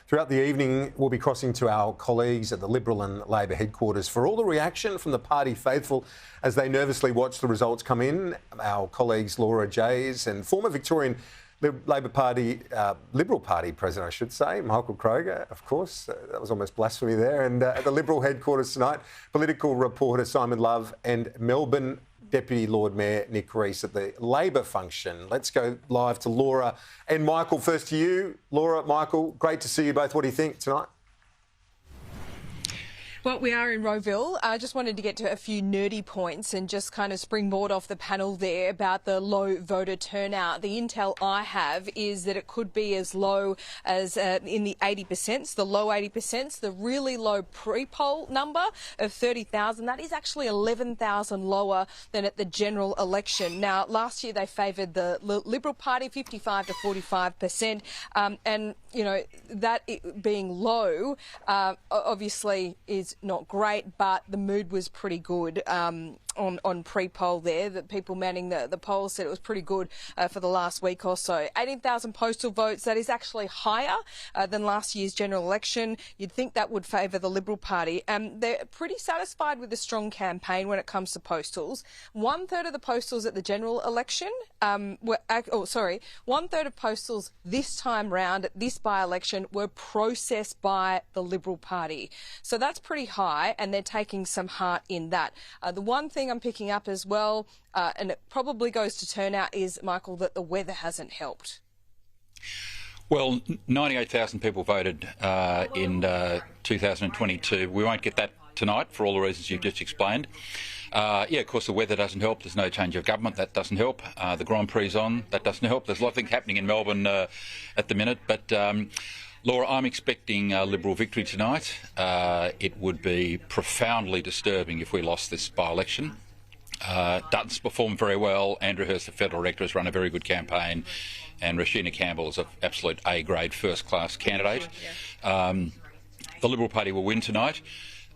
Throughout the evening, we'll be crossing to our colleagues at the Liberal and Labor headquarters for all the reaction from the party faithful as they nervously watch the results come in. Our colleagues Laura Jays and former Victorian Labor Party, Liberal Party President, I should say, Michael Kroger, of course. That was almost blasphemy there. And at the Liberal headquarters tonight, political reporter Simon Love and Melbourne Deputy Lord Mayor Nick Rees at the Labor function. Let's go live to Laura and Michael. First to you, Laura, Michael, great to see you both. What do you think tonight? Well, we are in Rowville. I just wanted to get to a few nerdy points and just kind of springboard off the panel there about the low voter turnout. The intel I have is that it could be as low as in the 80%, the low 80%, the really low pre-poll number of 30,000. That is actually 11,000 lower than at the general election. Now, last year they favoured the Liberal Party 55 to 45%, and, you know, that being low obviously is not great, but the mood was pretty good on pre-poll there. That people manning the polls said it was pretty good for the last week or so. 18,000 postal votes, that is actually higher than last year's general election. You'd think that would favour the Liberal Party. They're pretty satisfied with the strong campaign when it comes to postals. 1/3 of the postals at the general election one-third of postals this time round at this by-election were processed by the Liberal Party. So that's pretty high, and they're taking some heart in that. The one thing I'm picking up as well, and it probably goes to turnout, is, Michael, that the weather hasn't helped. Well, 98,000 people voted in 2022. We won't get that tonight for all the reasons you've just explained. Yeah, of course, the weather doesn't help. There's no change of government. That doesn't help. The Grand Prix on. That doesn't help. There's a lot of things happening in Melbourne at the minute. But, Laura, I'm expecting a Liberal victory tonight. It would be profoundly disturbing if we lost this by-election. Dutton's performed very well. Andrew Hurst, the federal director, has run a very good campaign. And Rashina Campbell is an absolute A-grade first-class candidate. The Liberal Party will win tonight.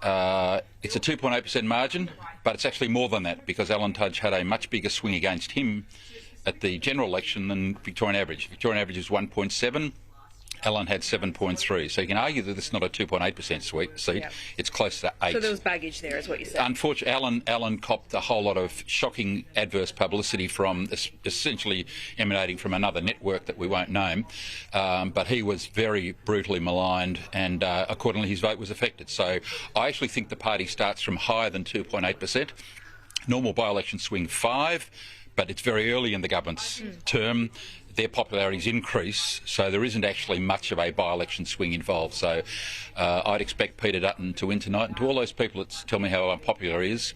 It's a 2.8% margin, but it's actually more than that because Alan Tudge had a much bigger swing against him at the general election than Victorian average. Victorian average is 1.7. Alan had 7.3, so you can argue that this is not a 2.8% seat. Yep. It's close to 8. So there was baggage there, is what you said. Unfortunately, Alan copped a whole lot of shocking adverse publicity from essentially emanating from another network that we won't name, but he was very brutally maligned, and accordingly his vote was affected. So I actually think the party starts from higher than 2.8%. Normal by-election swing 5, but it's very early in the government's term. Their popularities increase, so there isn't actually much of a by-election swing involved. So I'd expect Peter Dutton to win tonight. And to all those people that tell me how unpopular he is,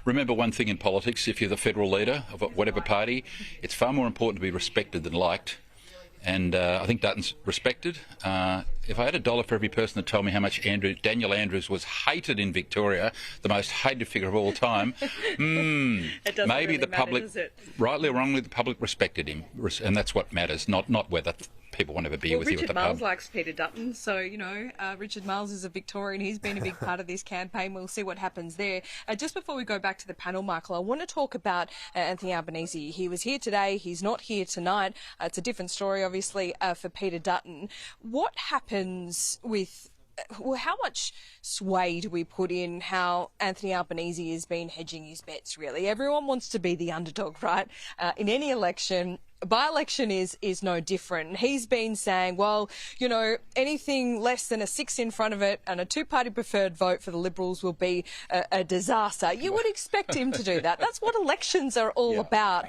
remember one thing in politics: if you're the federal leader of whatever party, it's far more important to be respected than liked. And I think Dutton's respected. If I had $1 for every person that told me how much Daniel Andrews was hated in Victoria, the most hated figure of all time, maybe really the public, rightly or wrongly, the public respected him, and that's what matters, not whether people want to have a beer with you at the pub. Richard Marles likes Peter Dutton, so, you know, Richard Marles is a Victorian. He's been a big part of this campaign. We'll see what happens there. Just before we go back to the panel, Michael, I want to talk about Anthony Albanese. He was here today. He's not here tonight. It's a different story, obviously, for Peter Dutton. What happens with... Well, how much sway do we put in how Anthony Albanese has been hedging his bets, really? Everyone wants to be the underdog, right? In any election, by-election is no different. He's been saying, well, you know, anything less than a 6 in front of it and a two-party preferred vote for the Liberals will be a disaster. You would expect him to do that. That's what elections are all about.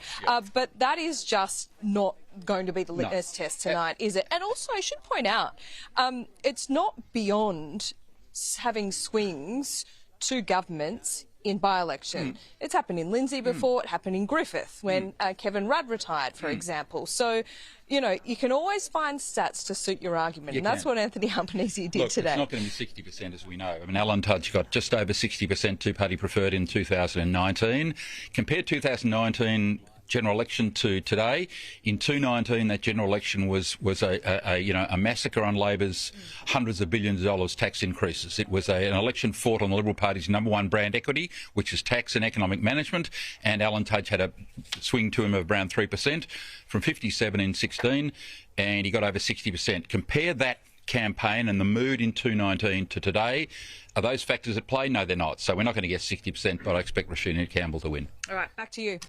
But that is just not going to be the litmus test tonight, is it? And also, I should point out, it's not beyond having swings to governments in by-election. It's happened in Lindsay before, it happened in Griffith when Kevin Rudd retired, for example. So, you know, you can always find stats to suit your argument, and that's what Anthony Albanese did today. It's not going to be 60%, as we know. I mean, Alan Tudge got just over 60% two-party preferred in 2019. Compared 2019 general election to today, in 2019 that general election was a massacre on Labor's hundreds of billions of dollars tax increases. It was an election fought on the Liberal Party's #1 brand equity, which is tax and economic management, and Alan Tudge had a swing to him of around 3% from 57 in 16, and he got over 60%. Compare that campaign and the mood in 2019 to today, are those factors at play? No, they're not. So we're not going to get 60%, but I expect Rashina Campbell to win. All right, back to you.